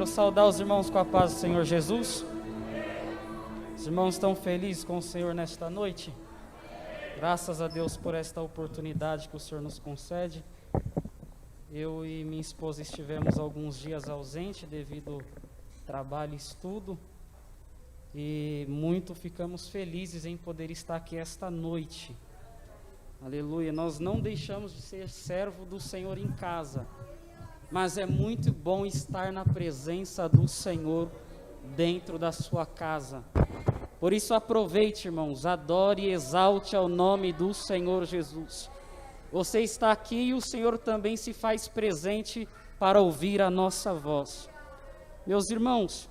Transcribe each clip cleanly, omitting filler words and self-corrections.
Quero saudar os irmãos com a paz do Senhor Jesus. Os irmãos estão felizes com o Senhor nesta noite? Graças a Deus por esta oportunidade que o Senhor nos concede. Eu e minha esposa estivemos alguns dias ausentes devido ao trabalho e estudo. E muito ficamos felizes em poder estar aqui esta noite. Aleluia. Nós não deixamos de ser servo do Senhor em casa, mas é muito bom estar na presença do Senhor dentro da sua casa. Por isso aproveite, irmãos, adore e exalte ao nome do Senhor Jesus. Você está aqui e o Senhor também se faz presente para ouvir a nossa voz. Meus irmãos,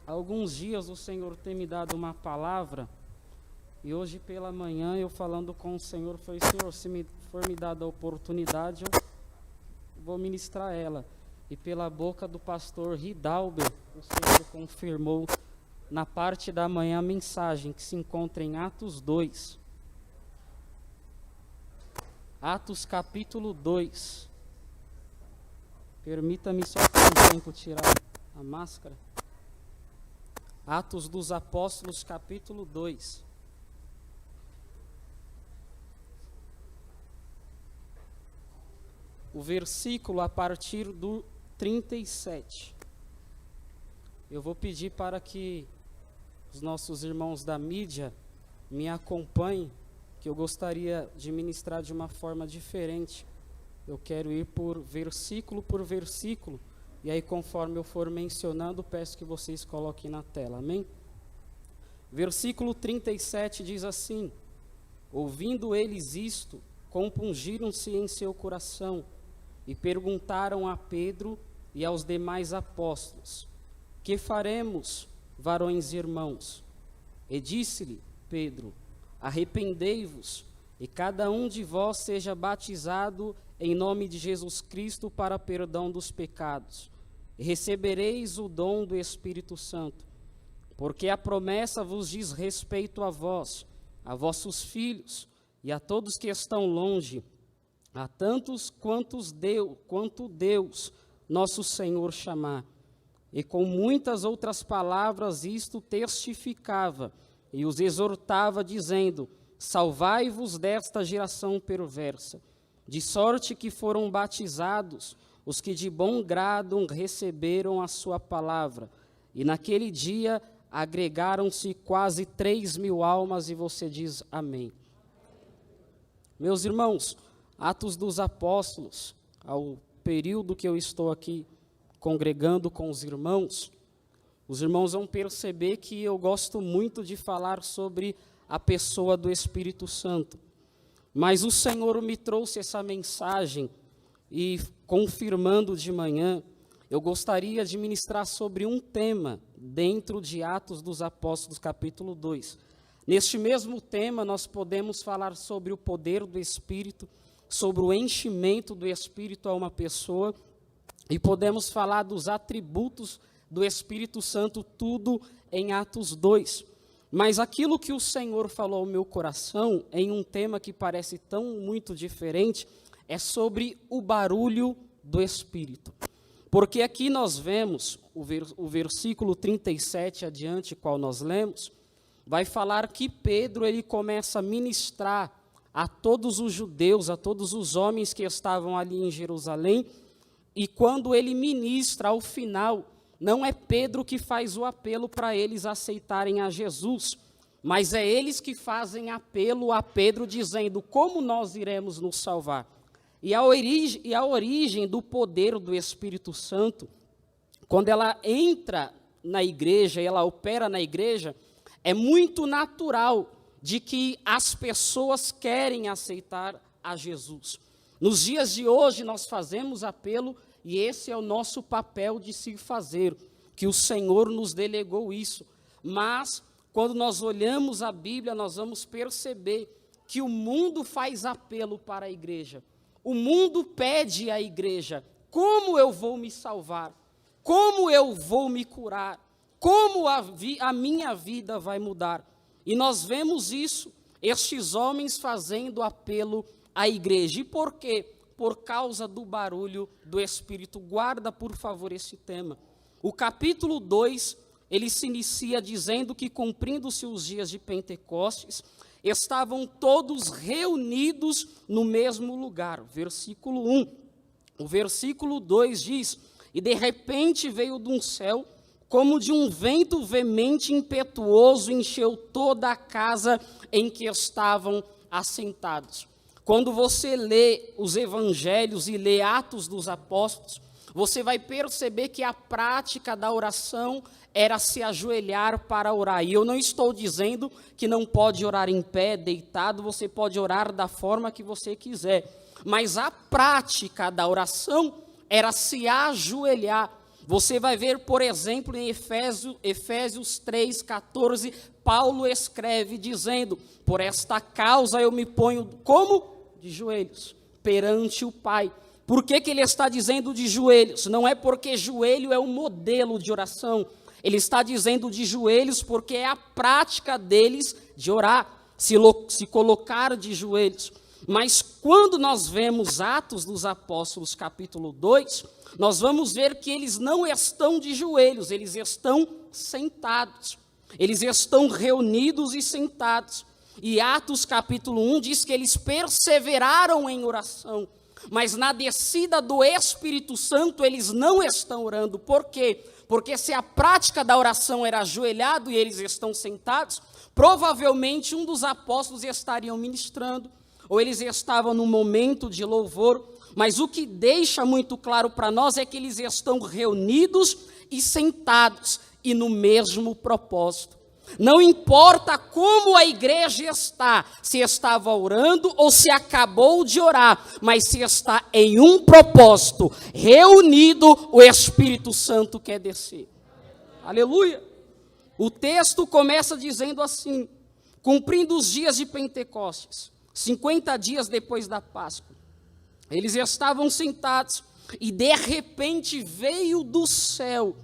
há alguns dias o Senhor tem me dado uma palavra, e hoje pela manhã eu falando com o Senhor, falei: Senhor, se me for me dada a oportunidade, eu vou ministrar ela. E pela boca do pastor Ridalber, o Senhor confirmou na parte da manhã a mensagem que se encontra em Atos 2. Atos capítulo 2. Permita-me só por um tempo tirar a máscara. Atos dos Apóstolos capítulo 2. O versículo a partir do 37. Eu vou pedir para que os nossos irmãos da mídia me acompanhem, que eu gostaria de ministrar de uma forma diferente. Eu quero ir por versículo, e aí conforme eu for mencionando, peço que vocês coloquem na tela, amém? Versículo 37 diz assim: ouvindo eles isto, compungiram-se em seu coração, e perguntaram a Pedro e aos demais apóstolos: que faremos, varões e irmãos? E disse-lhe Pedro: arrependei-vos, e cada um de vós seja batizado em nome de Jesus Cristo para perdão dos pecados, e recebereis o dom do Espírito Santo, porque a promessa vos diz respeito a vós, a vossos filhos e a todos que estão longe, a tantos quanto Deus, nosso Senhor, chamar. E com muitas outras palavras isto testificava e os exortava, dizendo: salvai-vos desta geração perversa. De sorte que foram batizados os que de bom grado receberam a sua palavra. E naquele dia agregaram-se quase 3.000 almas, e você diz amém. Meus irmãos, Atos dos Apóstolos, ao período que eu estou aqui congregando com os irmãos vão perceber que eu gosto muito de falar sobre a pessoa do Espírito Santo. Mas o Senhor me trouxe essa mensagem e, confirmando de manhã, eu gostaria de ministrar sobre um tema dentro de Atos dos Apóstolos, capítulo 2. Neste mesmo tema, nós podemos falar sobre o poder do Espírito, sobre o enchimento do Espírito a uma pessoa, e podemos falar dos atributos do Espírito Santo, tudo em Atos 2. Mas aquilo que o Senhor falou ao meu coração, em um tema que parece tão muito diferente, é sobre o barulho do Espírito. Porque aqui nós vemos, o versículo 37 adiante, qual nós lemos, vai falar que Pedro ele começa a ministrar a todos os judeus, a todos os homens que estavam ali em Jerusalém, e quando ele ministra, ao final, não é Pedro que faz o apelo para eles aceitarem a Jesus, mas é eles que fazem apelo a Pedro, dizendo: como nós iremos nos salvar? E a origem do poder do Espírito Santo, quando ela entra na igreja, ela opera na igreja, é muito natural de que as pessoas querem aceitar a Jesus. Nos dias de hoje nós fazemos apelo, e esse é o nosso papel de se fazer, que o Senhor nos delegou isso. Mas, quando nós olhamos a Bíblia, nós vamos perceber que o mundo faz apelo para a igreja. O mundo pede à igreja: como eu vou me salvar? Como eu vou me curar? Como a minha vida vai mudar? E nós vemos isso, estes homens fazendo apelo à igreja. E por quê? Por causa do barulho do Espírito. Guarda, por favor, esse tema. O capítulo 2, ele se inicia dizendo que, cumprindo-se os dias de Pentecostes, estavam todos reunidos no mesmo lugar. Versículo 1. O versículo 2 diz: e de repente veio de um céu, como de um vento veemente e impetuoso, encheu toda a casa em que estavam assentados. Quando você lê os evangelhos e lê Atos dos Apóstolos, você vai perceber que a prática da oração era se ajoelhar para orar. E eu não estou dizendo que não pode orar em pé, deitado, você pode orar da forma que você quiser. Mas a prática da oração era se ajoelhar. Você vai ver, por exemplo, em Efésios 3,14, Paulo escreve dizendo: por esta causa eu me ponho como? De joelhos, perante o Pai. Por que ele está dizendo de joelhos? Não é porque joelho é um modelo de oração. Ele está dizendo de joelhos porque é a prática deles de orar, se colocar de joelhos. Mas quando nós vemos Atos dos Apóstolos, capítulo 2, nós vamos ver que eles não estão de joelhos, eles estão sentados. Eles estão reunidos e sentados. E Atos, capítulo 1, diz que eles perseveraram em oração. Mas na descida do Espírito Santo, eles não estão orando. Por quê? Porque se a prática da oração era ajoelhado e eles estão sentados, provavelmente um dos apóstolos estariam ministrando, ou eles estavam num momento de louvor, mas o que deixa muito claro para nós é que eles estão reunidos e sentados, e no mesmo propósito. Não importa como a igreja está, se estava orando ou se acabou de orar, mas se está em um propósito, reunido, o Espírito Santo quer descer. Aleluia! O texto começa dizendo assim: cumprindo os dias de Pentecostes, 50 dias depois da Páscoa, eles estavam sentados e de repente veio do céu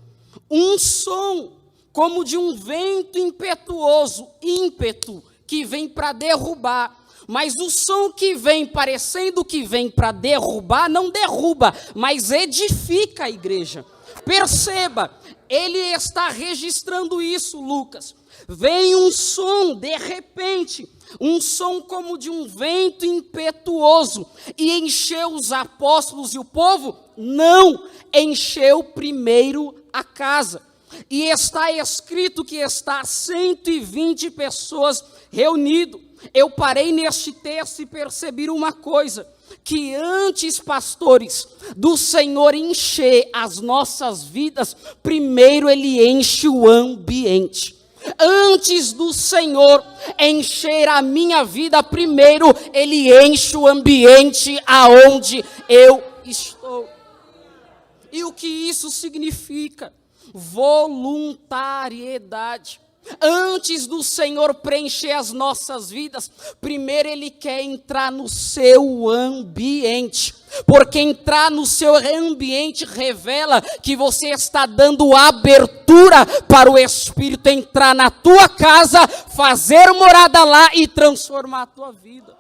um som como de um vento impetuoso, ímpeto, que vem para derrubar. Mas o som que vem, parecendo que vem para derrubar, não derruba, mas edifica a igreja. Perceba, ele está registrando isso, Lucas. Vem um som, de repente, um som como de um vento impetuoso, e encheu os apóstolos e o povo? Não, encheu primeiro a casa. E está escrito que está 120 pessoas reunidas. Eu parei neste texto e percebi uma coisa, que antes, pastores, do Senhor encher as nossas vidas, primeiro Ele enche o ambiente. Antes do Senhor encher a minha vida, primeiro Ele enche o ambiente aonde eu estou. E o que isso significa? Voluntariedade. Antes do Senhor preencher as nossas vidas, primeiro Ele quer entrar no seu ambiente, porque entrar no seu ambiente revela que você está dando abertura para o Espírito entrar na tua casa, fazer morada lá e transformar a tua vida.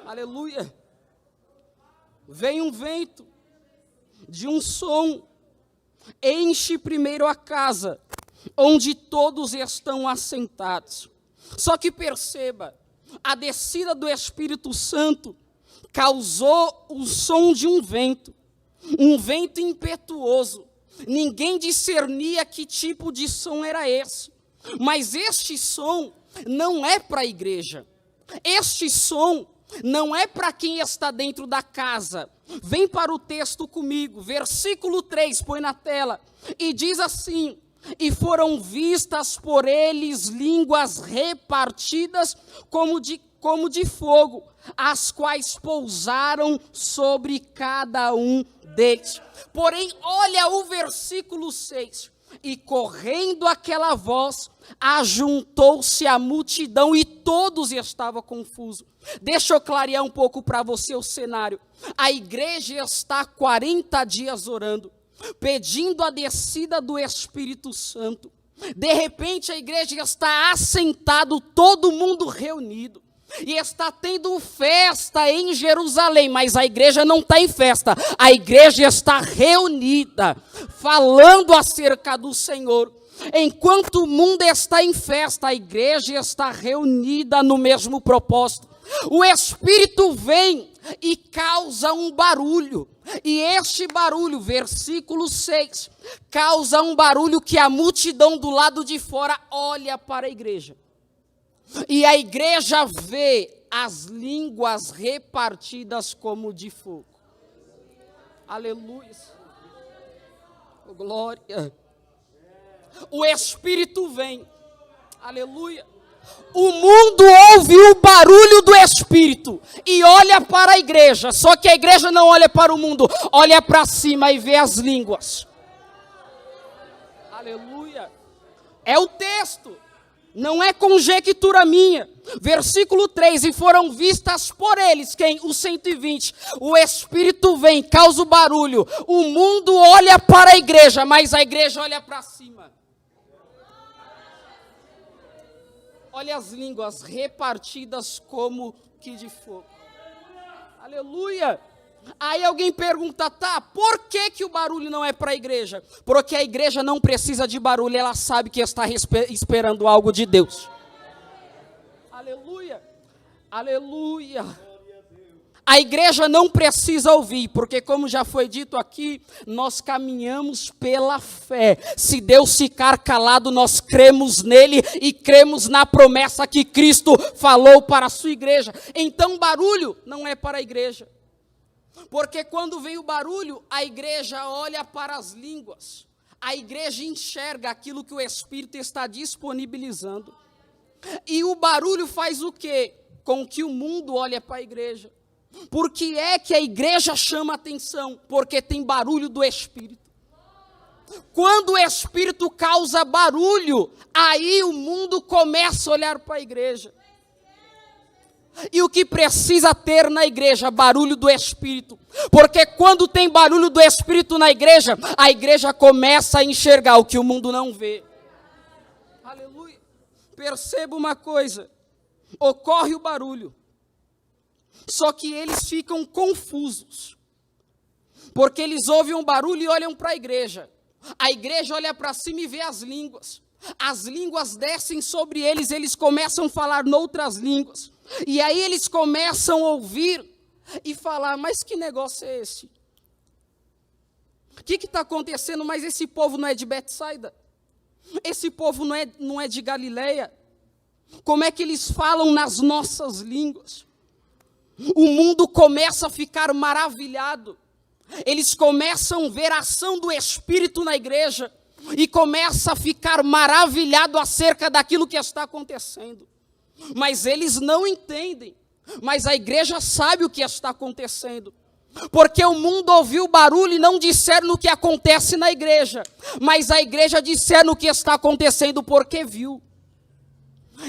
Aleluia. Vem um vento de um som, enche primeiro a casa, onde todos estão assentados. Só que perceba, a descida do Espírito Santo causou o som de um vento impetuoso. Ninguém discernia que tipo de som era esse. Mas este som não é para a igreja. Este som não é para quem está dentro da casa. Vem para o texto comigo, versículo 3, põe na tela, e diz assim: e foram vistas por eles línguas repartidas como de fogo, as quais pousaram sobre cada um deles. Porém, olha o versículo 6, e correndo aquela voz, ajuntou-se a multidão e todos estavam confusos. Deixa eu clarear um pouco para você o cenário. A igreja está 40 dias orando, pedindo a descida do Espírito Santo. De repente a igreja está assentado, todo mundo reunido. E está tendo festa em Jerusalém, mas a igreja não está em festa, a igreja está reunida, falando acerca do Senhor. Enquanto o mundo está em festa, a igreja está reunida no mesmo propósito. O Espírito vem e causa um barulho, e este barulho, versículo 6, causa um barulho que a multidão do lado de fora olha para a igreja. E a igreja vê as línguas repartidas como de fogo. Aleluia. Oh, glória. O Espírito vem. Aleluia. O mundo ouve o barulho do Espírito e olha para a igreja. Só que a igreja não olha para o mundo, olha para cima e vê as línguas. Aleluia. É o texto. Não é conjectura minha. Versículo 3, e foram vistas por eles, quem? Os 120. O Espírito vem, causa o barulho. O mundo olha para a igreja, mas a igreja olha para cima. Olha as línguas repartidas como que de fogo. Aleluia. Aí alguém pergunta, tá, por que o barulho não é para a igreja? Porque a igreja não precisa de barulho, ela sabe que está esperando algo de Deus. Aleluia, aleluia. A igreja não precisa ouvir, porque como já foi dito aqui, nós caminhamos pela fé. Se Deus ficar calado, nós cremos nele e cremos na promessa que Cristo falou para a sua igreja. Então barulho não é para a igreja. Porque quando vem o barulho, a igreja olha para as línguas. A igreja enxerga aquilo que o Espírito está disponibilizando. E o barulho faz o quê? Com que o mundo olhe para a igreja. Por que é que a igreja chama atenção? Porque tem barulho do Espírito. Quando o Espírito causa barulho, aí o mundo começa a olhar para a igreja. E o que precisa ter na igreja? Barulho do Espírito. Porque quando tem barulho do Espírito na igreja, a igreja começa a enxergar o que o mundo não vê. Aleluia. Perceba uma coisa. Ocorre o barulho. Só que eles ficam confusos. Porque eles ouvem um barulho e olham para a igreja. A igreja olha para cima e vê as línguas. As línguas descem sobre eles, eles começam a falar noutras línguas. E aí eles começam a ouvir e falar, mas que negócio é esse? O que está acontecendo? Mas esse povo não é de Betsaida? Esse povo não é de Galileia? Como é que eles falam nas nossas línguas? O mundo começa a ficar maravilhado. Eles começam a ver a ação do Espírito na igreja e começa a ficar maravilhado acerca daquilo que está acontecendo. Mas eles não entendem. Mas a igreja sabe o que está acontecendo. Porque o mundo ouviu o barulho e não disseram o que acontece na igreja. Mas a igreja disseram o que está acontecendo porque viu.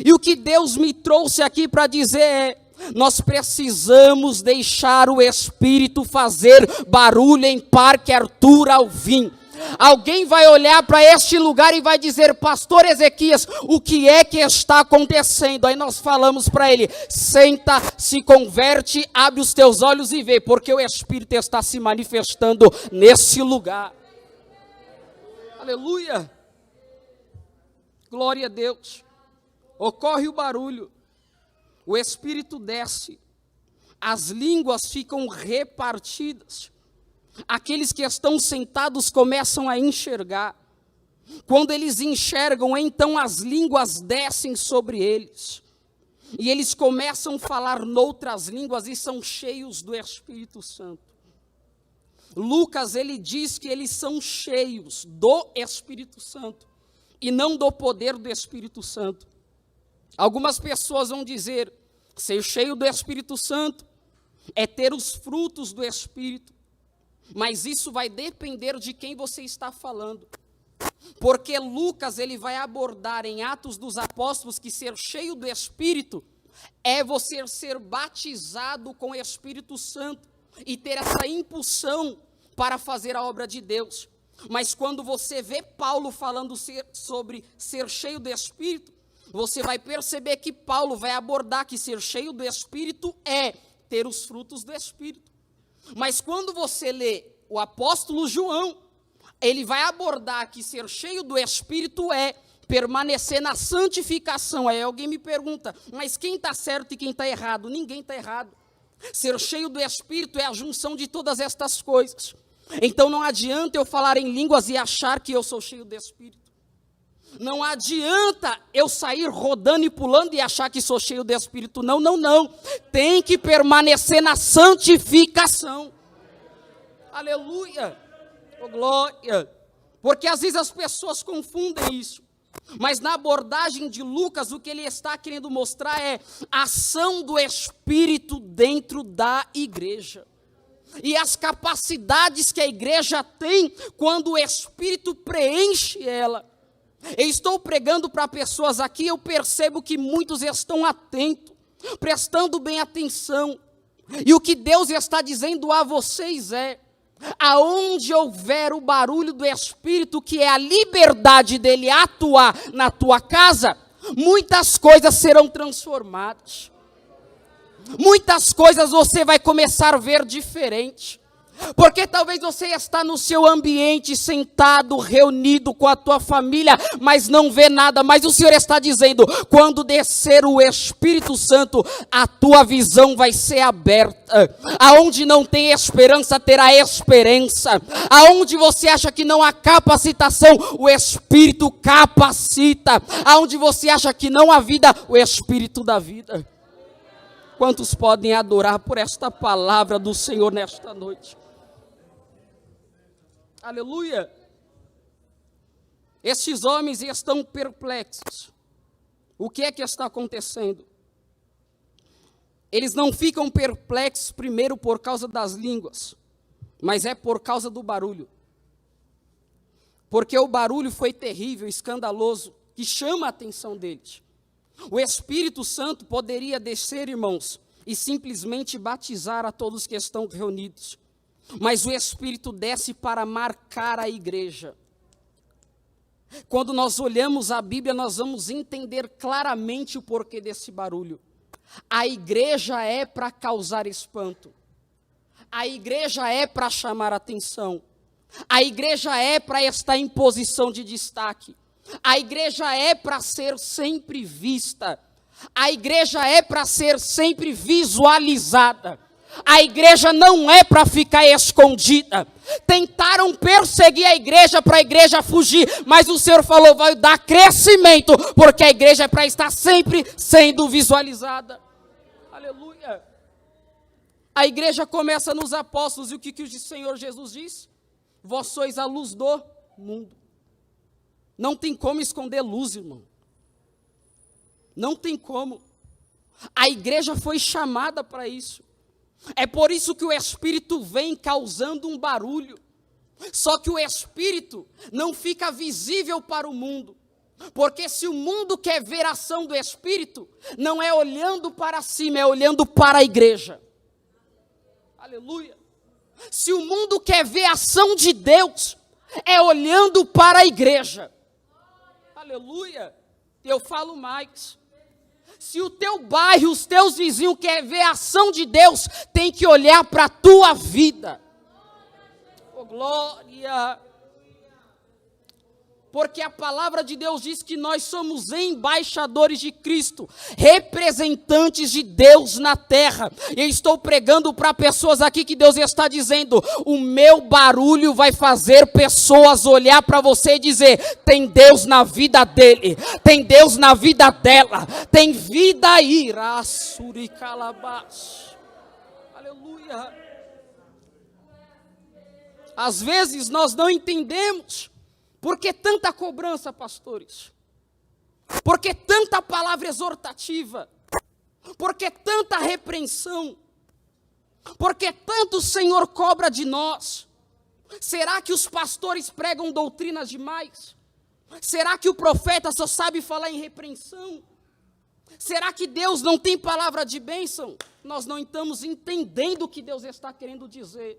E o que Deus me trouxe aqui para dizer é, nós precisamos deixar o Espírito fazer barulho em Parque Arthur Alvim. Alguém vai olhar para este lugar e vai dizer, pastor Ezequias, o que é que está acontecendo? Aí nós falamos para ele, senta, se converte, abre os teus olhos e vê, porque o Espírito está se manifestando nesse lugar. Aleluia. Glória a Deus. Ocorre o barulho, o Espírito desce, as línguas ficam repartidas. Aqueles que estão sentados começam a enxergar. Quando eles enxergam, então as línguas descem sobre eles. E eles começam a falar noutras línguas e são cheios do Espírito Santo. Lucas, ele diz que eles são cheios do Espírito Santo e não do poder do Espírito Santo. Algumas pessoas vão dizer, ser cheio do Espírito Santo é ter os frutos do Espírito. Mas isso vai depender de quem você está falando. Porque Lucas, ele vai abordar em Atos dos Apóstolos que ser cheio do Espírito é você ser batizado com o Espírito Santo e ter essa impulsão para fazer a obra de Deus. Mas quando você vê Paulo falando sobre ser cheio do Espírito, você vai perceber que Paulo vai abordar que ser cheio do Espírito é ter os frutos do Espírito. Mas quando você lê o apóstolo João, ele vai abordar que ser cheio do Espírito é permanecer na santificação. Aí alguém me pergunta, mas quem está certo e quem está errado? Ninguém está errado. Ser cheio do Espírito é a junção de todas estas coisas. Então não adianta eu falar em línguas e achar que eu sou cheio do Espírito. Não adianta eu sair rodando e pulando e achar que sou cheio do Espírito. Não, não, não. Tem que permanecer na santificação. Aleluia. Oh, glória. Porque às vezes as pessoas confundem isso. Mas na abordagem de Lucas, o que ele está querendo mostrar é a ação do Espírito dentro da igreja. E as capacidades que a igreja tem quando o Espírito preenche ela. Eu estou pregando para pessoas aqui, eu percebo que muitos estão atentos, prestando bem atenção. E o que Deus está dizendo a vocês é, aonde houver o barulho do Espírito, que é a liberdade dele atuar na tua casa, muitas coisas serão transformadas. Muitas coisas você vai começar a ver diferente. Porque talvez você está no seu ambiente, sentado, reunido com a tua família, mas não vê nada. Mas o Senhor está dizendo, quando descer o Espírito Santo, a tua visão vai ser aberta. Aonde não tem esperança, terá esperança. Aonde você acha que não há capacitação, o Espírito capacita. Aonde você acha que não há vida, o Espírito dá vida. Quantos podem adorar por esta palavra do Senhor nesta noite? Aleluia. Estes homens estão perplexos. O que é que está acontecendo? Eles não ficam perplexos primeiro por causa das línguas, mas é por causa do barulho. Porque o barulho foi terrível, escandaloso, que chama a atenção deles. O Espírito Santo poderia descer, irmãos, e simplesmente batizar a todos que estão reunidos. Mas o Espírito desce para marcar a igreja. Quando nós olhamos a Bíblia, nós vamos entender claramente o porquê desse barulho. A igreja é para causar espanto. A igreja é para chamar atenção. A igreja é para estar em posição de destaque. A igreja é para ser sempre vista. A igreja é para ser sempre visualizada. A igreja não é para ficar escondida. Tentaram perseguir a igreja para a igreja fugir, mas o Senhor falou, vai dar crescimento, porque a igreja é para estar sempre sendo visualizada. Aleluia. A igreja começa nos apóstolos, e o que o Senhor Jesus diz? Vós sois a luz do mundo. Não tem como esconder luz, irmão. Não tem como. A igreja foi chamada para isso. É por isso que o Espírito vem causando um barulho. Só que o Espírito não fica visível para o mundo. Porque se o mundo quer ver a ação do Espírito, não é olhando para cima, é olhando para a igreja. Aleluia. Se o mundo quer ver a ação de Deus, é olhando para a igreja. Aleluia. Eu falo mais. Se o teu bairro, os teus vizinhos querem ver a ação de Deus, tem que olhar para a tua vida. Oh, glória. Porque a palavra de Deus diz que nós somos embaixadores de Cristo, representantes de Deus na terra. Eu estou pregando para pessoas aqui que Deus está dizendo, o meu barulho vai fazer pessoas olhar para você e dizer, tem Deus na vida dele, tem Deus na vida dela, tem vida aí. Aleluia. Às vezes nós não entendemos. Por que tanta cobrança, pastores? Por que tanta palavra exortativa? Por que tanta repreensão? Por que tanto o Senhor cobra de nós? Será que os pastores pregam doutrinas demais? Será que o profeta só sabe falar em repreensão? Será que Deus não tem palavra de bênção? Nós não estamos entendendo o que Deus está querendo dizer.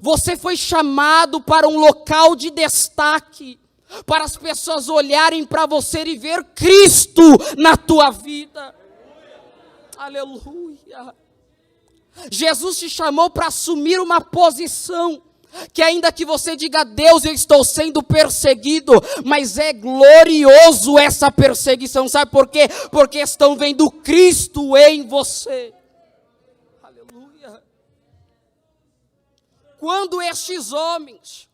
Você foi chamado para um local de destaque. para as pessoas olharem para você e ver Cristo na tua vida. Aleluia. Jesus te chamou para assumir uma posição, que ainda que você diga: Deus, eu estou sendo perseguido, mas é glorioso essa perseguição. Sabe por quê? Porque estão vendo Cristo em você. Aleluia. Quando estes homens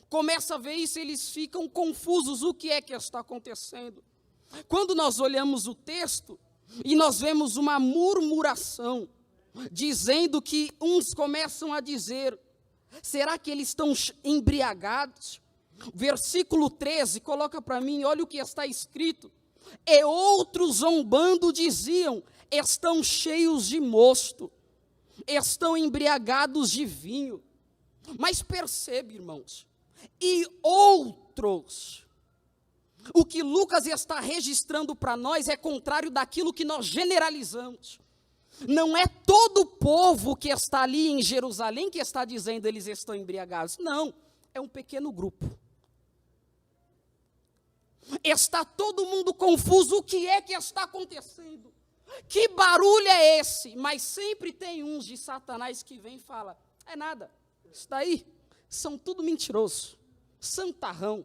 começam a ver isso, eles ficam confusos. O que é que está acontecendo? Quando nós olhamos o texto e nós vemos uma murmuração, dizendo que uns começam a dizer: será que eles estão embriagados? Versículo 13, coloca para mim, olha o que está escrito. E outros zombando diziam: estão cheios de mosto, estão embriagados de vinho. Mas percebe, irmãos, e outros. O que Lucas está registrando para nós é contrário daquilo que nós generalizamos. Não é todo o povo que está ali em Jerusalém que está dizendo eles estão embriagados. Não, é um pequeno grupo. Está todo mundo confuso. O que é que está acontecendo? Que barulho é esse? Mas sempre tem uns de Satanás que vem e fala: é nada, isso daí são tudo mentiroso, santarrão.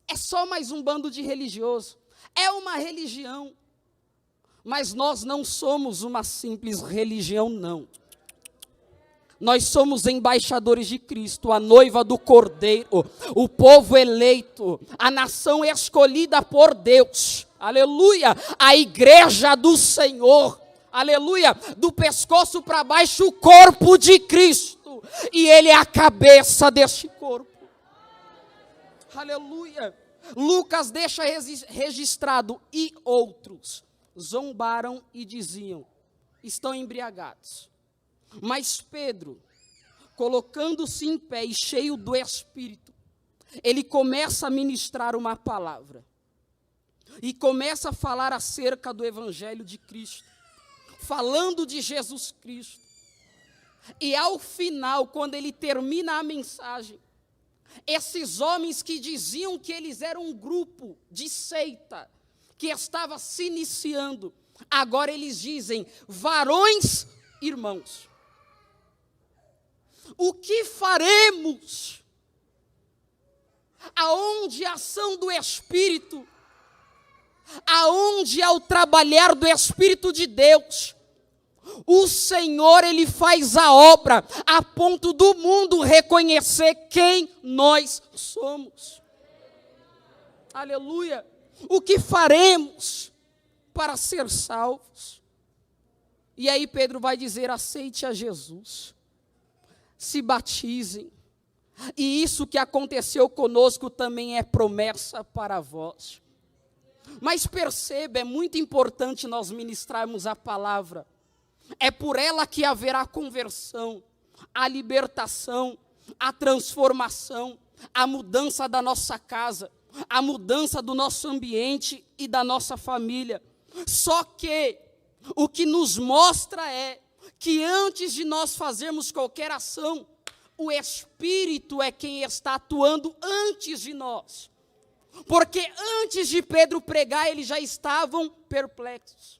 É só mais um bando de religioso. É uma religião. Mas nós não somos uma simples religião, não. Nós somos embaixadores de Cristo, a noiva do Cordeiro, o povo eleito, a nação escolhida por Deus. Aleluia! A igreja do Senhor. Aleluia! Do pescoço para baixo, o corpo de Cristo. E Ele é a cabeça deste corpo. Aleluia! Lucas deixa registrado: e outros zombaram e diziam: estão embriagados. Mas Pedro, colocando-se em pé e cheio do Espírito, ele começa a ministrar uma palavra. E começa a falar acerca do Evangelho de Cristo, falando de Jesus Cristo. E ao final, quando ele termina a mensagem, esses homens que diziam que eles eram um grupo de seita, que estava se iniciando, agora eles dizem: varões, irmãos, o que faremos? Aonde a ação do Espírito, aonde ao trabalhar do Espírito de Deus, o Senhor, Ele faz a obra a ponto do mundo reconhecer quem nós somos. Aleluia! O que faremos para ser salvos? E aí Pedro vai dizer: aceite a Jesus, se batizem, e isso que aconteceu conosco também é promessa para vós. Mas perceba, é muito importante nós ministrarmos a palavra. É por ela que haverá conversão, a libertação, a transformação, a mudança da nossa casa, a mudança do nosso ambiente e da nossa família. Só que o que nos mostra é que antes de nós fazermos qualquer ação, o Espírito é quem está atuando antes de nós. Porque antes de Pedro pregar, eles já estavam perplexos.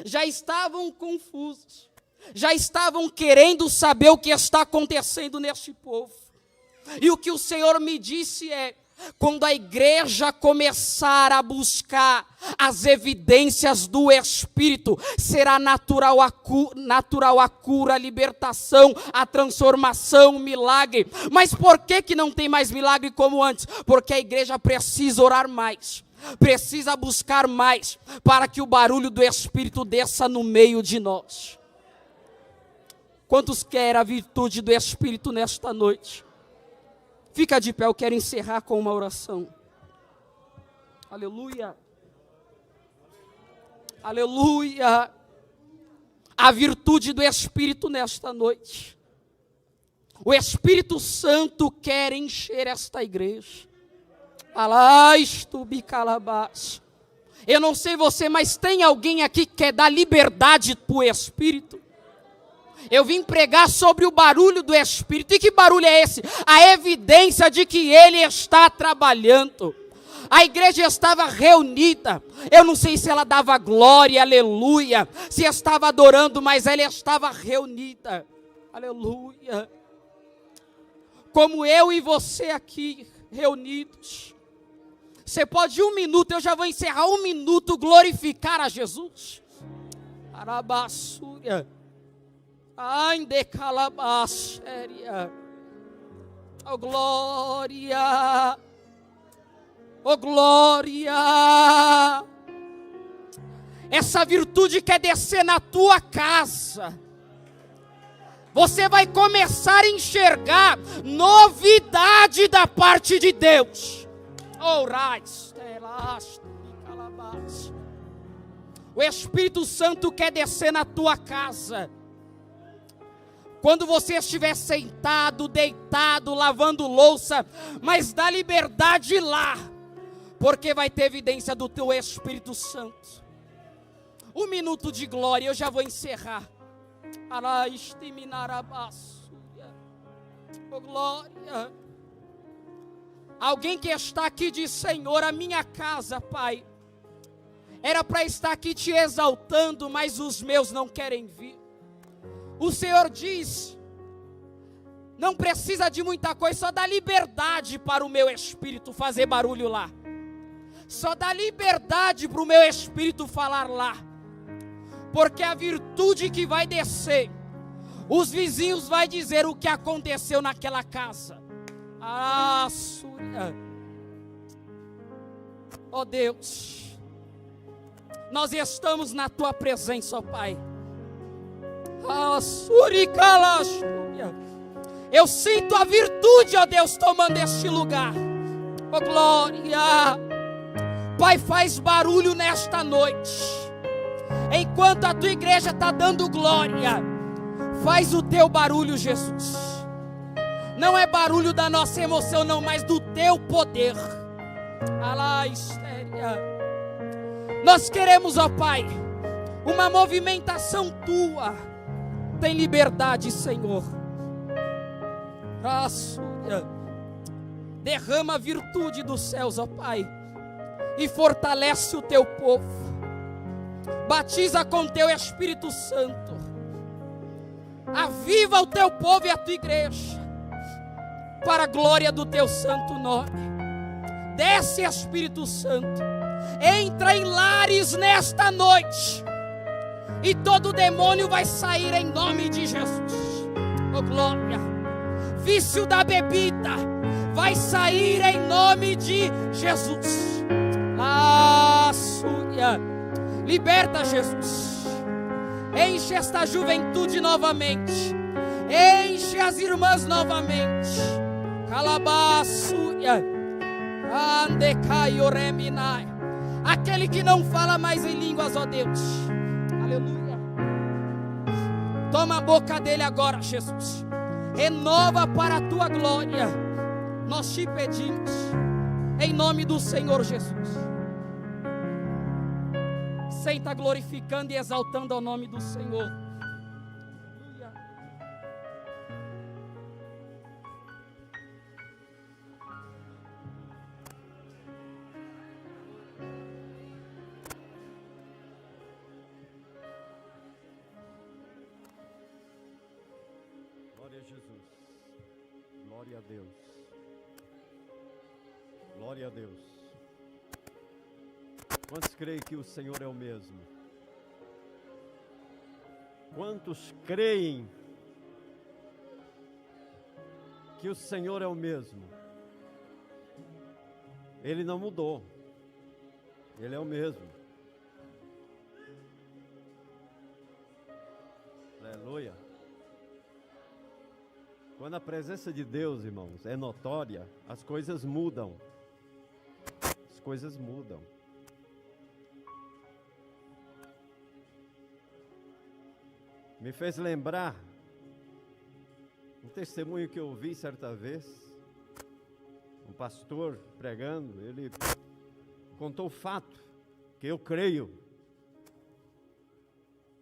Já estavam confusos, já estavam querendo saber o que está acontecendo neste povo. E o que o Senhor me disse é: quando a igreja começar a buscar as evidências do Espírito, será natural a cura, a libertação, a transformação, o milagre. Mas por que não tem mais milagre como antes? Porque a igreja precisa orar mais. Precisa buscar mais, para que o barulho do Espírito desça no meio de nós. Quantos querem a virtude do Espírito nesta noite? Fica de pé, eu quero encerrar com uma oração. Aleluia. Aleluia. A virtude do Espírito nesta noite. O Espírito Santo quer encher esta igreja. Eu não sei você, mas tem alguém aqui que quer dar liberdade para o Espírito? Eu vim pregar sobre o barulho do Espírito. E que barulho é esse? A evidência de que Ele está trabalhando. A igreja estava reunida. Eu não sei se ela dava glória, aleluia, se estava adorando, mas ela estava reunida. Aleluia. Como eu e você aqui reunidos. Você pode 1 minuto, eu já vou encerrar 1 minuto, glorificar a Jesus. Arabassúria. Ande calabasséria. Oh glória. Oh glória. Essa virtude quer descer na tua casa. Você vai começar a enxergar novidade da parte de Deus. Oh, o Espírito Santo quer descer na tua casa. Quando você estiver sentado, deitado, lavando louça, mas dá liberdade lá, porque vai ter evidência do teu Espírito Santo. 1 minuto de glória, eu já vou encerrar. Oh glória. Alguém que está aqui diz: Senhor, a minha casa, Pai, era para estar aqui te exaltando, mas os meus não querem vir. O Senhor diz: não precisa de muita coisa, só dá liberdade para o meu espírito fazer barulho lá. Só dá liberdade para o meu espírito falar lá. Porque a virtude que vai descer, os vizinhos vão dizer o que aconteceu naquela casa. Ah, Súria. Oh Deus, nós estamos na tua presença, ó Pai. Ah, Súria. Eu sinto a virtude, ó Deus, tomando este lugar. Oh glória. Pai, faz barulho nesta noite. Enquanto a tua igreja está dando glória, faz o teu barulho, Jesus. Não é barulho da nossa emoção, não, mas do teu poder. Alá, histéria. Nós queremos, ó Pai, uma movimentação tua. Tem liberdade, Senhor. Derrama a virtude dos céus, ó Pai, e fortalece o teu povo. Batiza com teu Espírito Santo. Aviva o teu povo e a tua igreja, para a glória do teu santo nome. Desce, Espírito Santo. Entra em lares nesta noite, e todo demônio vai sair em nome de Jesus. Oh glória. Vício da bebida vai sair em nome de Jesus. Ah, Súria. Liberta, Jesus. Enche esta juventude novamente. Enche as irmãs novamente. Calabaçúria. Andecaioremina. Aquele que não fala mais em línguas, ó Deus. Aleluia. Toma a boca dele agora, Jesus. Renova para a tua glória. Nós te pedimos, em nome do Senhor Jesus. Senta glorificando e exaltando ao nome do Senhor. Aleluia. Glória a Jesus. Glória a Deus. Glória a Deus. Quantos creem que o Senhor é o mesmo? Quantos creem que o Senhor é o mesmo? Ele não mudou. Ele é o mesmo. Aleluia. Quando a presença de Deus, irmãos, é notória, as coisas mudam. As coisas mudam. Me fez lembrar um testemunho que eu ouvi certa vez. Um pastor pregando, ele contou o fato, que eu creio,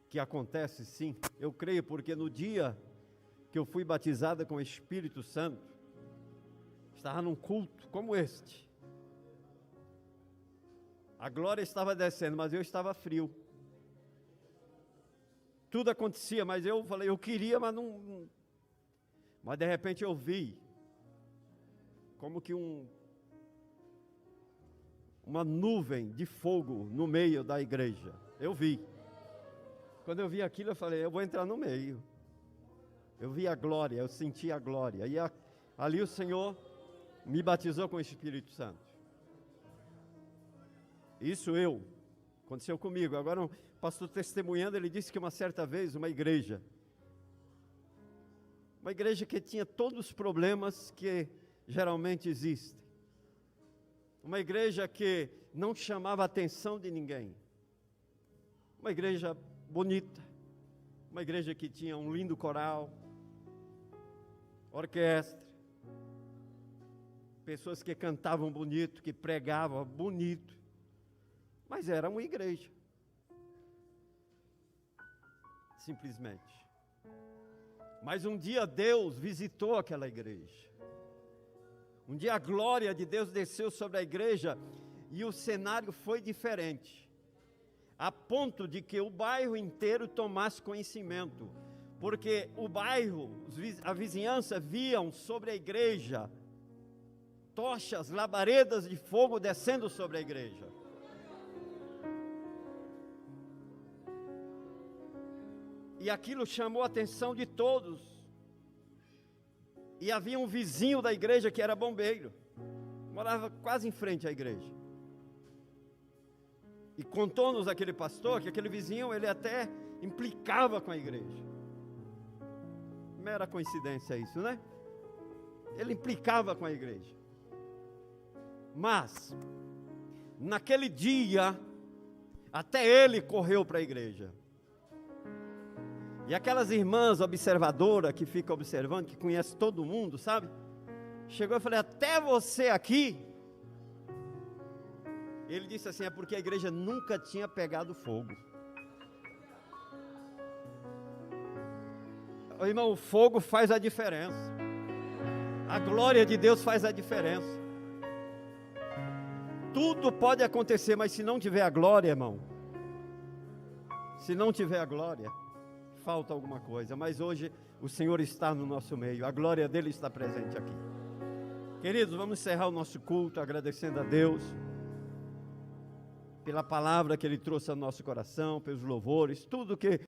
que acontece sim. Eu creio porque no dia que eu fui batizada com o Espírito Santo, estava num culto como este. A glória estava descendo, mas eu estava frio. Tudo acontecia, mas eu falei, eu queria, mas não. Mas de repente eu vi como que uma nuvem de fogo no meio da igreja. Eu vi. Quando eu vi aquilo, eu falei, eu vou entrar no meio. Eu vi a glória, eu senti a glória. E ali o Senhor me batizou com o Espírito Santo. Isso aconteceu comigo. Agora o pastor testemunhando, ele disse que uma certa vez uma igreja que tinha todos os problemas que geralmente existem. Uma igreja que não chamava a atenção de ninguém. Uma igreja bonita. Uma igreja que tinha um lindo coral, orquestra, pessoas que cantavam bonito, que pregavam bonito, mas era uma igreja. Simplesmente. Mas um dia Deus visitou aquela igreja. Um dia a glória de Deus desceu sobre a igreja e o cenário foi diferente. A ponto de que o bairro inteiro tomasse conhecimento. Porque o bairro, a vizinhança viam sobre a igreja tochas, labaredas de fogo descendo sobre a igreja. E aquilo chamou a atenção de todos. E havia um vizinho da igreja que era bombeiro. Morava quase em frente à igreja. E contou-nos aquele pastor que aquele vizinho, ele até implicava com a igreja. Mera coincidência isso, né? Ele implicava com a igreja. Mas, naquele dia, até ele correu para a igreja. E aquelas irmãs observadoras que ficam observando, que conhecem todo mundo, sabe? Chegou e falei, até você aqui? Ele disse assim, é porque a igreja nunca tinha pegado fogo. Irmão, o fogo faz a diferença. A glória de Deus faz a diferença. Tudo pode acontecer, mas se não tiver a glória, irmão, se não tiver a glória, falta alguma coisa. Mas hoje o Senhor está no nosso meio, a glória dele está presente aqui. Queridos, vamos encerrar o nosso culto agradecendo a Deus pela palavra que ele trouxe ao nosso coração, pelos louvores, tudo que